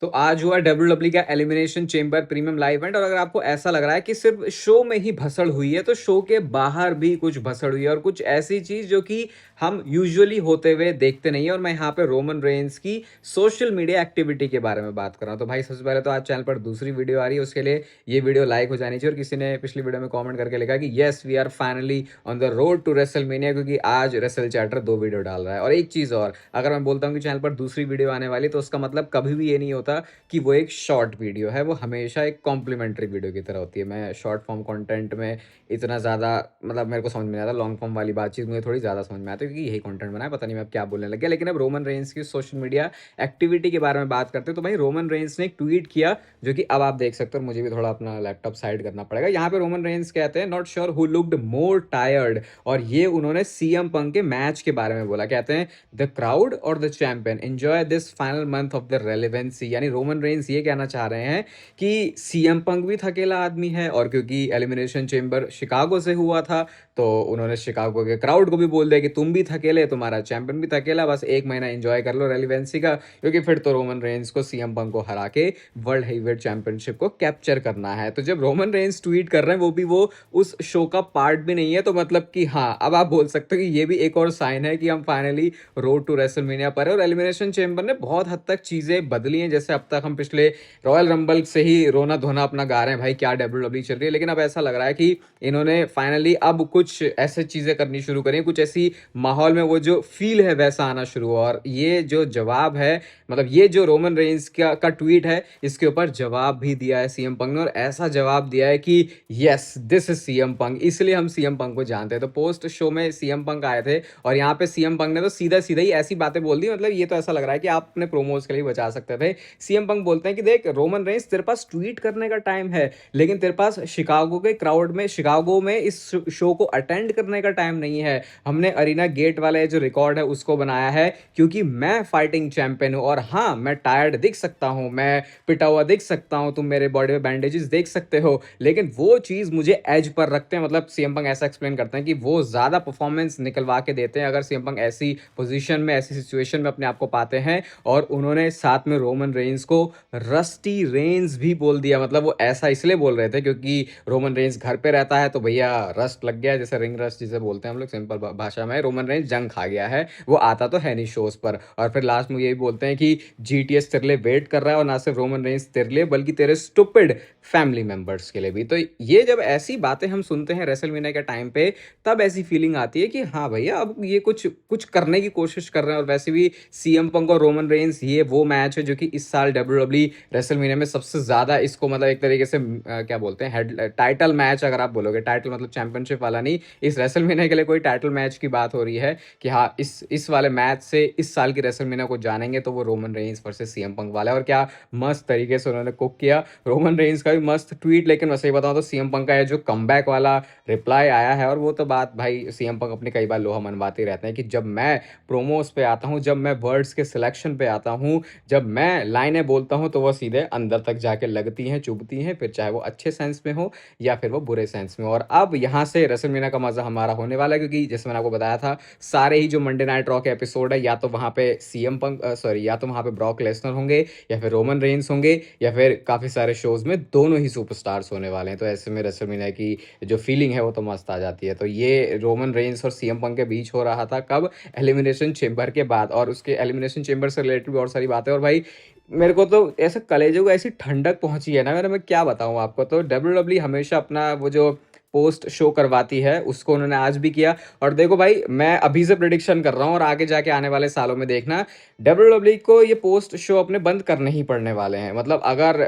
तो आज हुआ डब्ल्यूडब्ल्यू का elimination chamber premium live event और अगर आपको ऐसा लग रहा है कि सिर्फ शो में ही भसड़ हुई है तो शो के बाहर भी कुछ भसड़ हुई है और कुछ ऐसी चीज जो कि हम यूजुअली होते हुए देखते नहीं है। और मैं यहाँ पे रोमन रेंस की सोशल मीडिया एक्टिविटी के बारे में बात कर रहा हूँ। तो भाई सबसे पहले तो आज चैनल पर दूसरी वीडियो आ रही है, उसके लिए ये वीडियो लाइक हो जानी चाहिए। और किसी ने पिछली वीडियो में कॉमेंट करके लिखा कि yes we are finally on the road to WrestleMania, क्योंकि आज रेसल चैटर 2 वीडियो डाल रहा है। और एक चीज और, अगर मैं बोलता हूँ कि चैनल पर दूसरी वीडियो आने वाली तो उसका मतलब कभी भी ये नहीं होता कि वो एक शॉर्ट वीडियो है, वो हमेशा एक कॉम्प्लीमेंट्री वीडियो की तरह होती है। मैं शॉर्ट फॉर्म कंटेंट में इतना ज़्यादा मतलब मेरे को समझ में नहीं आता, लॉन्ग फॉर्म वाली बातचीत मुझे थोड़ी ज़्यादा समझ में आती है क्योंकि यही कंटेंट बना है। पता नहीं मैं अब क्या बोलने लग गया। लेकिन अब रोमन रेंस की सोशल मीडिया एक्टिविटी के बारे में बात करते हैं तो भाई रोमन रेंस ने एक ट्वीट किया जो कि अब आप देख सकते हो। और मुझे भी थोड़ा अपना लैपटॉप साइड करना पड़ेगा। यहाँ पे रोमन रेंस कहते हैं not sure who looked more tired, और ये उन्होंने सीएम पंक के मैच के बारे में बोला। कहते हैं द क्राउड और the champion enjoy this final month of the relevancy, यानी रोमन रेंस ये कहना चाह रहे हैं कि सीएम पंक भी थकेला आदमी है। और क्योंकि एलिमिनेशन चेंबर शिकागो से हुआ था तो उन्होंने शिकागो के क्राउड को भी बोल दिया कि तुम भी थकेले, तुम्हारा चैंपियन भी थकेला, बस एक महीना एंजॉय कर लो रेलिवेंसी का, क्योंकि फिर तो रोमन रेंस को सीएम पंक को हरा के वर्ल्ड हेवीवेट चैंपियनशिप को कैप्चर करना है। तो जब रोमन रेंस ट्वीट कर रहे हैं, वो भी वो उस शो का पार्ट भी नहीं है, तो मतलब कि हाँ, अब आप बोल सकते हो कि ये भी एक और साइन है कि हम फाइनली रोड टू रेसलमेनिया पर है। और एलिमिनेशन चेंबर ने बहुत हद तक चीजें बदली हैं। जैसे अब तक हम पिछले रॉयल रंबल से ही रोना धोना अपना गा रहे हैं भाई क्या डब्ल्यूडब्ल्यू चल रही है, लेकिन अब ऐसा लग रहा है कि इन्होंने फाइनली अब कुछ ऐसे चीजें करनी शुरू करी, कुछ ऐसी माहौल में वो जो फील है वैसा आना शुरू हुआ। और ये जो जवाब है, मतलब ये जो रोमन रेंस का ट्वीट है, इसके ऊपर जवाब भी दिया है सीएम पंक ने। और ऐसा जवाब दिया है कि yes this is CM Punk, इसलिए हम सीएम पंक को जानते हैं। तो पोस्ट शो में सीएम पंक आए थे और यहाँ पे सीएम पंक ने तो सीधा सीधा ही ऐसी बातें बोल दी, मतलब ये तो ऐसा लग रहा है कि आप अपने प्रोमोज के लिए बचा सकते थे। सीएम पंक बोलते हैं कि देख रोमन रेंस, तेरे पास ट्वीट करने का टाइम है लेकिन तेरे पास शिकागो के क्राउड में, शिकागो में इस शो को अटेंड करने का टाइम नहीं है। हमने अरीना गेट वाला जो रिकॉर्ड है उसको बनाया है क्योंकि मैं फाइटिंग चैंपियन हूं। और हाँ, मैं टायर्ड दिख सकता हूं, मैं पिटा हुआ दिख सकता हूं, तुम मेरे बॉडी में बैंडेजेस देख सकते हो, लेकिन वो चीज मुझे एज पर रखते हैं। मतलब सीएम पंक ऐसा एक्सप्लेन करते हैं कि वो ज्यादा परफॉर्मेंस निकलवा के देते हैं अगर सीएम पंक ऐसी पोजीशन में, ऐसी सिचुएशन में अपने आप को पाते हैं। और उन्होंने साथ में रोमन रेंस को रस्टी रेंस भी बोल दिया। मतलब वो ऐसा इसलिए बोल रहे थे क्योंकि रोमन रेंस घर पे रहता है तो भैया रस्ट लग गया, जैसे रिंग रस्ट जिसे बोलते हैं हम लोग सिंपल भाषा में, रोमन रेंस जंग खा गया है, वो आता तो है नहीं शोज पर। और फिर लास्ट में यही बोलते हैं कि जीटीएस तेरे लिए वेट कर रहा है, और ना सिर्फ रोमन रेंस तेरे लिए बल्कि तेरे स्टूपिड फैमिली मेंबर्स के लिए भी। तो ये जब ऐसी बातें हम सुनते हैं रेसलमेनिया के टाइम पे, तब ऐसी फीलिंग आती है कि हाँ भैया अब ये कुछ कुछ करने की कोशिश कर रहे हैं। और वैसे भी सीएम पंक और रोमन रेंस ये वो मैच है जो कि इस साल डब्ल्यूडब्ल्यू रेसलमेनिया में सबसे ज्यादा, इसको मतलब एक तरीके से क्या बोलते हैं, हेड टाइटल मैच अगर आप बोलोगे, टाइटल मतलब चैंपियनशिप वाला नहीं, इस रेसलमेनिया के लिए कोई टाइटल मैच की बात हो रही है कि हाँ इस वाले मैच से इस साल की रेसलमेनिया को जानेंगे तो वो Roman Reigns versus CM Punk वाला है। और क्या मस्त तरीके से उन्होंने कुक किया। रोमन रेंस का भी मस्त ट्वीट, लेकिन वैसे ही बताऊं तो सीएम पंक का है जो कमबैक वाला रिप्लाई आया है। और वो तो बात भाई सीएम पंक अपने कई बार लोहा मनवाते रहते हैं कि जब मैं प्रोमोस पे आता हूं, जब मैं वर्ड्स के सिलेक्शन पे आता हूं, जब मैं लाइनें बोलता हूं तो वो सीधे अंदर तक जाके लगती हैं, चुभती हैं, फिर चाहे वो अच्छे सेंस में हो या फिर वो बुरे सेंस में। और अब यहाँ से रेसलमेनिया का मजा हमारा होने वाला है क्योंकि जैसे मैंने आपको बताया था, सारे ही जो मंडे नाइट रॉ के एपिसोड है, या तो वहां पे सीएम पंक सॉरी या तो वहां पे ब्रॉक लेसनर होंगे या फिर रोमन रेंस होंगे, या फिर काफी सारे शोज में दोनों ही सुपरस्टार्स होने वाले हैं। तो ऐसे में रेसलमेनिया की जो फीलिंग है वो तो मस्त आ जाती है। तो ये रोमन रेंस और सीएम पंक के बीच हो रहा था कब, एलिमिनेशन चेंबर के बाद। और उसके एलिमिनेशन चेंबर से रिलेटेड भी और सारी बातें। और भाई मेरे को तो ऐसे कलेजों को ऐसी ठंडक पहुंची है ना मेरे, मैं क्या बताऊं आपको। तो डब्ल्यूडब्ल्यू हमेशा अपना वो जो पोस्ट शो करवाती है उसको उन्होंने आज भी किया। और देखो भाई, मैं अभी से प्रिडिक्शन कर रहा हूँ और आगे जाके आने वाले सालों में देखना डब्ल्यूडब्ल्यू को ये पोस्ट शो अपने बंद करने ही पड़ने वाले हैं। मतलब अगर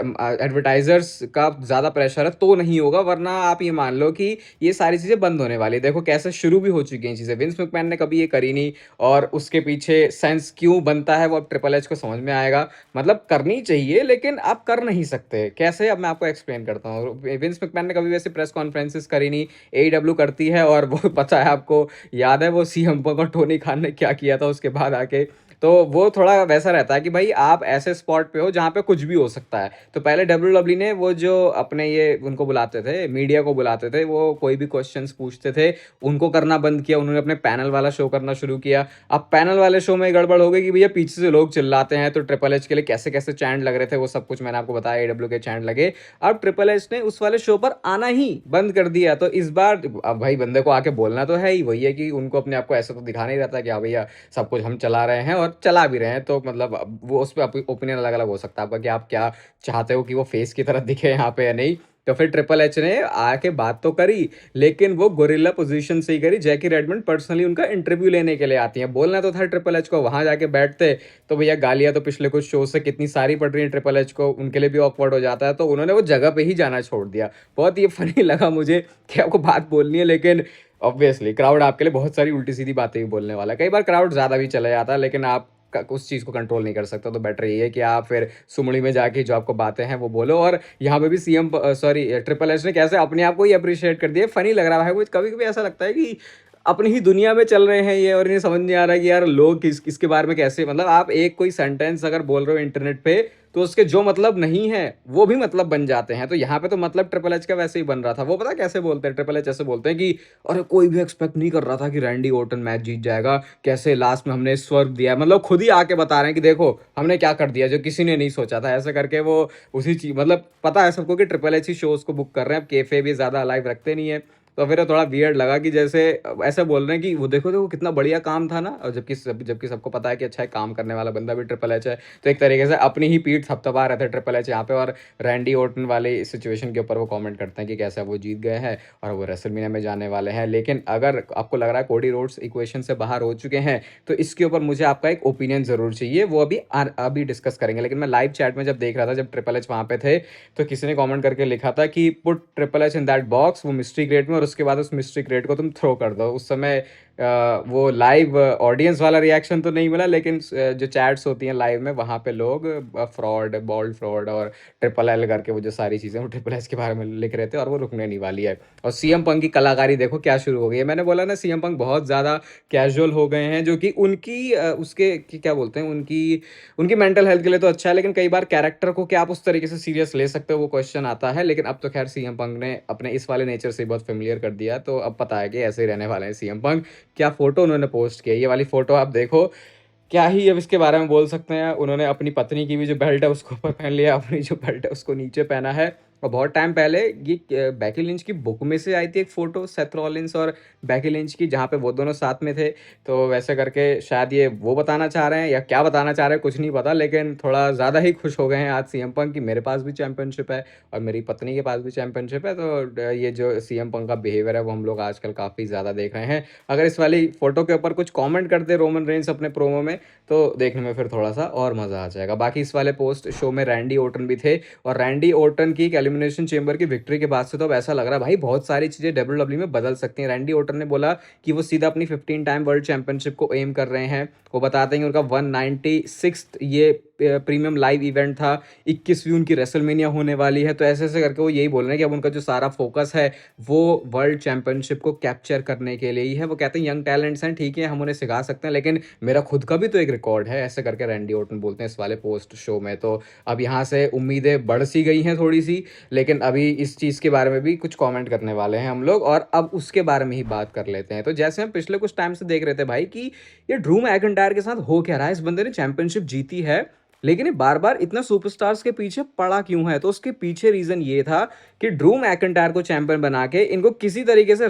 एडवर्टाइजर्स का ज्यादा प्रेशर है तो नहीं होगा, वरना आप ये मान लो कि ये सारी चीजें बंद होने वाली है। देखो कैसे शुरू भी हो चुकी हैं चीजें, विंस मैकमैन ने कभी ये करी नहीं, और उसके पीछे सेंस क्यों बनता है वो अब ट्रिपल एच को समझ में आएगा। मतलब करनी चाहिए लेकिन आप कर नहीं सकते कैसे, अब मैं आपको एक्सप्लेन करता हूँ। विंस मैकमैन ने कभी वैसे प्रेस कॉन्फ्रेंसेस करी नहीं, एडब्ल्यू करती है। और वो पता है आपको, याद है वो सीएम पंक और टोनी खान ने क्या किया था उसके बाद आके तो वो थोड़ा वैसा रहता है कि भाई आप ऐसे स्पॉट पे हो जहाँ पे कुछ भी हो सकता है। तो पहले डब्ल्यूडब्ल्यूई ने वो जो अपने ये उनको बुलाते थे, मीडिया को बुलाते थे, वो कोई भी क्वेश्चंस पूछते थे, उनको करना बंद किया। उन्होंने अपने पैनल वाला शो करना शुरू किया। अब पैनल वाले शो में गड़बड़ हो गई कि भैया पीछे से लोग चिल्लाते हैं, तो ट्रिपल एच के लिए कैसे कैसे चैंट लग रहे थे, वो सब कुछ मैंने आपको बताया, एडब्ल्यू के चैंट लगे। अब ट्रिपल एच ने उस वाले शो पर आना ही बंद कर दिया। तो इस बार अब भाई बंदे को आके बोलना तो है ही, वही है कि उनको अपने आप को ऐसा तो दिखा नहीं रहता कि हाँ भैया सब कुछ हम चला रहे हैं, और चला भी रहे हैं। तो मतलब अब वो उस पर ओपिनियन अलग अलग हो सकता है आपका कि आप क्या चाहते हो कि वो फेस की तरह दिखे यहाँ पे या नहीं। तो फिर ट्रिपल एच ने आके बात तो करी, लेकिन वो गोरिल्ला पोजीशन से ही करी। जैकी रेडमंड पर्सनली उनका इंटरव्यू लेने के लिए आती है। बोलना तो था ट्रिपल एच को, वहां जाके बैठते तो भैया गालियां तो पिछले कुछ शो से कितनी सारी पड़ रही है ट्रिपल एच को, उनके लिए भी ऑकवर्ड हो जाता है। तो उन्होंने वो जगह पे ही जाना छोड़ दिया। बहुत ये फनी लगा मुझे कि आपको बात बोलनी है, लेकिन ऑब्वियसली क्राउड आपके लिए बहुत सारी उल्टी सीधी बातें भी बोलने वाला है। कई बार क्राउड ज्यादा भी चला जाता है, लेकिन आप उस चीज़ को कंट्रोल नहीं कर सकता। तो बेटर ये है कि आप फिर सुमड़ी में जाके जो आपको बातें हैं वो बोलो। और यहाँ पे भी सीएम सॉरी ट्रिपल एच ने कैसे अपने आप को ही अप्रिशिएट कर दिया, फनी लग रहा है मुझे। कभी कभी ऐसा लगता है कि अपनी ही दुनिया में चल रहे हैं ये, और इन्हें समझ नहीं आ रहा है कि यार लोग किसके बारे में कैसे, मतलब आप एक कोई सेंटेंस अगर बोल रहे हो इंटरनेट पे, तो उसके जो मतलब नहीं है वो भी मतलब बन जाते हैं। तो यहाँ पे तो मतलब ट्रिपल एच का वैसे ही बन रहा था। वो पता कैसे बोलते हैं, ट्रिपल एच ऐसे बोलते हैं कि अरे कोई भी एक्सपेक्ट नहीं कर रहा था कि रैंडी ऑर्टन मैच जीत जाएगा, कैसे लास्ट में हमने स्वर्ग दिया। मतलब खुद ही आके बता रहे हैं कि देखो हमने क्या कर दिया जो किसी ने नहीं सोचा था। ऐसे करके वो उसी चीज, मतलब पता है सबको कि ट्रिपल एच ही शोज को बुक कर रहे हैं। अब केफे भी ज्यादा लाइव रखते नहीं है। तो फिर थोड़ा वियर्ड लगा कि जैसे ऐसा बोल रहे हैं कि वो देखो देखो कितना बढ़िया काम था ना, और जबकि सबको पता है कि अच्छा है, काम करने वाला बंदा भी ट्रिपल एच है। तो एक तरीके से अपनी ही पीठ थपथपा रहे थे ट्रिपल एच यहाँ पे। और रैंडी ऑर्टन वाले सिचुएशन के ऊपर वो कमेंट करते हैं कि कैसे वो जीत गए हैं और वो रेसलमेनिया में जाने वाले हैं। लेकिन अगर आपको लग रहा है कोडी रोड्स इक्वेशन से बाहर हो चुके हैं, तो इसके ऊपर मुझे आपका एक ओपिनियन जरूर चाहिए। वो अभी डिस्कस करेंगे। लेकिन मैं लाइव चैट में जब देख रहा था, जब ट्रिपल एच वहां पे थे, तो किसी ने कमेंट करके लिखा था कि put triple H in that box, वो मिस्ट्री क्रेट में, और उसके बाद उस मिस्ट्री क्रेट को तुम थ्रो कर दो। उस समय वो लाइव ऑडियंस वाला रिएक्शन तो नहीं मिला, लेकिन जो चैट्स होती हैं लाइव में, वहाँ पे लोग फ्रॉड, बॉल्ड फ्रॉड और ट्रिपल एल करके वो जो सारी चीज़ें वो ट्रिपल एच के बारे में लिख रहे थे, और वो रुकने नहीं वाली है। और सीएम पंक की कलाकारी देखो क्या शुरू हो गई है। मैंने बोला ना, सीएम पंक बहुत ज़्यादा कैजुअल हो गए हैं, जो कि उनकी उसके क्या बोलते हैं, उनकी उनकी मेंटल हेल्थ के लिए तो अच्छा है, लेकिन कई बार कैरेक्टर को क्या आप उस तरीके से सीरियस ले सकते हो, वो क्वेश्चन आता है। लेकिन अब तो खैर सीएम पंक ने अपने इस वाले नेचर से बहुत फेमिलियर कर दिया, तो अब पता है कि ऐसे ही रहने वाले हैं सीएम पंक। क्या फोटो उन्होंने पोस्ट किया, ये वाली फोटो आप देखो। क्या ही अब इसके बारे में बोल सकते हैं। उन्होंने अपनी पत्नी की भी जो बेल्ट है उसको ऊपर पहन लिया, अपनी जो बेल्ट है उसको नीचे पहना है। और बहुत टाइम पहले ये बैकी लिंच की बुक में से आई थी एक फोटो, सेथ रॉलिंस और बैकी लिंच की, जहाँ पे वो दोनों साथ में थे। तो वैसे करके शायद ये वो बताना चाह रहे हैं, या क्या बताना चाह रहे हैं कुछ नहीं पता, लेकिन थोड़ा ज़्यादा ही खुश हो गए हैं आज सीएम पंक कि मेरे पास भी चैंपियनशिप है और मेरी पत्नी के पास भी चैंपियनशिप है। तो ये जो सीएम पंक का बिहेवियर है वो हम लोग आजकल काफ़ी ज़्यादा देख रहे हैं। अगर इस वाली फोटो के ऊपर कुछ कमेंट करते रोमन रेंस अपने प्रोमो में, तो देखने में फिर थोड़ा सा और मज़ा आ जाएगा। बाकी इस वाले पोस्ट शो में रैंडी ऑर्टन भी थे, और रैंडी ऑर्टन की एलिमिनेशन चेंबर की विक्ट्री के बाद से तो अब ऐसा लग रहा है भाई बहुत सारी चीज़ें डब्ल्यूडब्ल्यू में बदल सकती हैं। रैंडी ऑर्टन ने बोला कि वो सीधा अपनी 15 टाइम वर्ल्ड चैंपियनशिप को एम कर रहे हैं। वो बताते हैं कि उनका 196 ये प्रीमियम लाइव इवेंट था, 21वीं उनकी रेसलमेनिया होने वाली है। तो ऐसे ऐसे करके वो यही बोल रहे हैं कि अब उनका जो सारा फोकस है वो वर्ल्ड चैंपियनशिप को कैप्चर करने के लिए ही है। वो कहते हैं यंग टैलेंट्स हैं, ठीक है हम उन्हें सिखा सकते हैं, लेकिन मेरा खुद का भी तो एक रिकॉर्ड है, ऐसे करके रैंडी ऑर्टन बोलते हैं इस वाले पोस्ट शो में। तो अब यहाँ से उम्मीदें बढ़ सी गई हैं थोड़ी सी, लेकिन अभी इस चीज़ के बारे में भी कुछ कमेंट करने वाले हैं हम लोग, और अब उसके बारे में ही बात कर लेते हैं। तो जैसे हम पिछले कुछ टाइम से देख रहे थे भाई कि ये ड्रू मैकिंटायर के साथ हो क्या रहा है, इस बंदे ने चैंपियनशिप जीती है, लेकिन ये बार बार इतना सुपरस्टार्स के पीछे पड़ा क्यों है। तो उसके पीछे रीजन ये था कि ड्रू मैकिंटायर को चैंपियन बना के इनको किसी तरीके से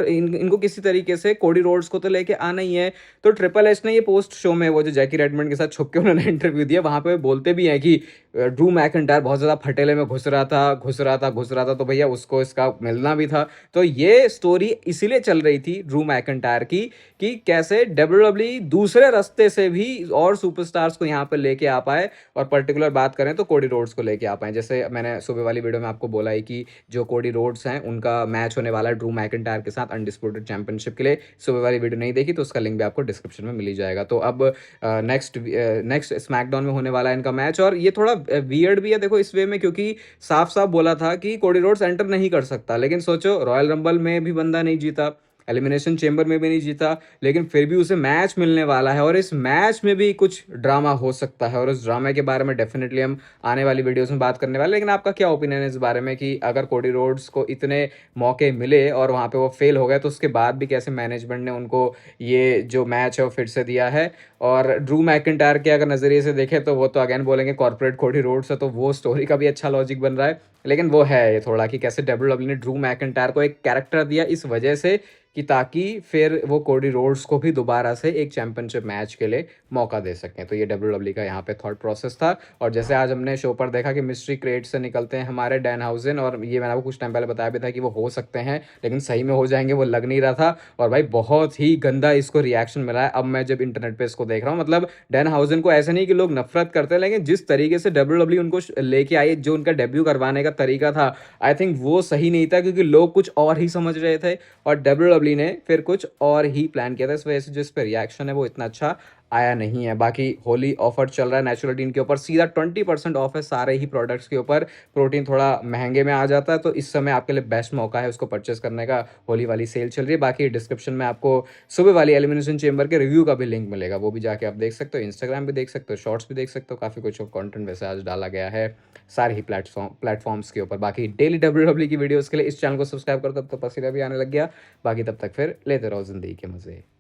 इनको किसी तरीके से कोडी रोड्स को तो लेके आना ही है। तो ट्रिपल एच ने ये पोस्ट शो में, वो जो जैकी रेडमंड के साथ छुप के उन्होंने इंटरव्यू दिया, वहां पे बोलते भी हैं कि ड्रू मैकिंटायर बहुत ज्यादा फटेले में घुस रहा था, तो भैया उसको इसका मिलना भी था। तो ये स्टोरी इसीलिए चल रही थी ड्रू मैकिंटायर की, कि कैसे डब्ल्यूडब्ल्यूई दूसरे रास्ते से भी और सुपरस्टार्स को यहाँ पे लेके आ पाए। और पर्टिकुलर बात करें तो कोडी रोड्स को लेके आ पाए। जैसे मैंने सुबह वाली वीडियो में आपको बोला है कि जो कोडी रोड्स हैं उनका मैच होने वाला है ड्रू मैकिंटायर के साथ अनडिस्प्यूटेड चैंपियनशिप के लिए। सुबह वाली वीडियो नहीं देखी तो उसका लिंक भी आपको डिस्क्रिप्शन में मिल ही जाएगा। तो अब नेक्स्ट स्मैकडाउन में होने वाला है इनका मैच, और ये थोड़ा वियर्ड भी है देखो इस वे में, क्योंकि साफ साफ बोला था कि कोडी रोड्स एंटर नहीं कर सकता, लेकिन सोचो रॉयल रंबल में भी बंदा नहीं जीता, एलिमिनेशन चेंबर में भी नहीं जीता, लेकिन फिर भी उसे मैच मिलने वाला है और इस मैच में भी कुछ ड्रामा हो सकता है और उस ड्रामे के बारे में डेफिनेटली हम आने वाली वीडियोस में बात करने वाले। लेकिन आपका क्या ओपिनियन है इस बारे में कि अगर कोडी रोड्स को इतने मौके मिले और वहाँ पे वो फेल हो गए, तो उसके बाद भी कैसे मैनेजमेंट ने उनको ये जो मैच है वो फिर से दिया है? और ड्रू मैकिंटायर के अगर नज़रिए से देखें तो वो तो अगेन बोलेंगे कॉर्पोरेट कोडी रोड्स है, तो वो स्टोरी का भी अच्छा लॉजिक बन रहा है। लेकिन वो है ये थोड़ा कि कैसे डब्ल्यूडब्ल्यू ने ड्रू मैकिंटायर को एक कैरेक्टर दिया इस वजह से कि ताकि फिर वो कोडी रोड्स को भी दोबारा से एक चैंपियनशिप मैच के लिए मौका दे सकें। तो ये डब्ल्यूडब्ल्यू का यहाँ पे थॉट प्रोसेस था। और जैसे आज हमने शो पर देखा कि मिस्ट्री क्रेट से निकलते हैं हमारे डैनहाउजन, और ये मैंने आपको कुछ टाइम पहले बताया भी था कि वो हो सकते हैं, लेकिन सही में हो जाएंगे वो लग नहीं रहा था। और भाई बहुत ही गंदा इसको रिएक्शन मिला है अब मैं जब इंटरनेट पे इसको देख रहा हूँ। मतलब डैनहाउजन को ऐसा नहीं कि लोग नफरत करते हैं, लेकिन जिस तरीके से डब्ल्यूडब्ल्यू उनको लेके आई, जो उनका डेब्यू करवाने का तरीका था, आई थिंक वो सही नहीं था, क्योंकि लोग कुछ और ही समझ रहे थे और डब्ल्यूडब्ल्यू ने फिर कुछ और ही प्लान किया था। इस वजह से जो इस पर रिएक्शन है वो इतना अच्छा आया नहीं है। बाकी होली ऑफर चल रहा है नेचुरल के ऊपर, सीधा 20% ऑफ है सारे ही प्रोडक्ट्स के ऊपर। प्रोटीन थोड़ा महंगे में आ जाता है, तो इस समय आपके लिए बेस्ट मौका है उसको परचेस करने का। होली वाली सेल चल रही है। बाकी डिस्क्रिप्शन में आपको सुबह वाली एलिमिनेशन चेंबर के रिव्यू का भी लिंक मिलेगा, वो भी जाके आप देख सकते हो। इंस्टाग्राम भी देख सकते हो, शॉर्ट्स भी देख सकते हो, काफ़ी कुछ कंटेंट वैसे आज डाला गया है सारे ही प्लेटफॉर्म्स के ऊपर। बाकी डेली डब्ल्यूडब्ल्यू की वीडियोस के लिए इस चैनल को सब्सक्राइब करो, तब तो पसीना भी आने लग गया। बाकी तब तक फिर लेते रहो जिंदगी के मज़े।